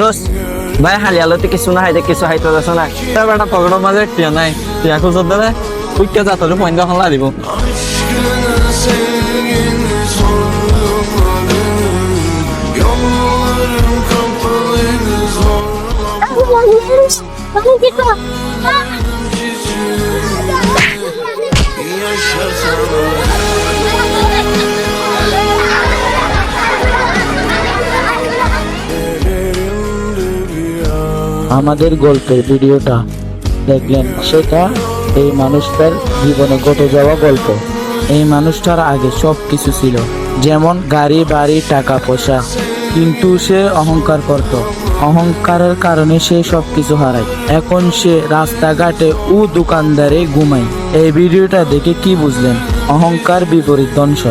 শুনোস ভাই হালি আলোতে কিছু না হাইতে কিছু হাইতে যাচ্ছ না বেটা পকেটের মাঝে টিয়া নাই টিয়া খুঁজতে দেবে উইকে যা তোর পয়েন্ট এখন দিব আমাদের গল্পের ভিডিওটা দেখলেন, সেটা এই মানুষটার জীবনে ঘটে যাওয়া গল্প। এই মানুষটার আগে সব কিছু ছিল, যেমন গাড়ি বাড়ি টাকা পয়সা, কিন্তু সে অহংকার করত। অহংকারের কারণে সে সব কিছু হারায়। এখন সে রাস্তাঘাটে ও দোকানদারে ঘুমায়। এই ভিডিওটা দেখে কি বুঝলেন? অহংকার বিপরীত ধ্বংস।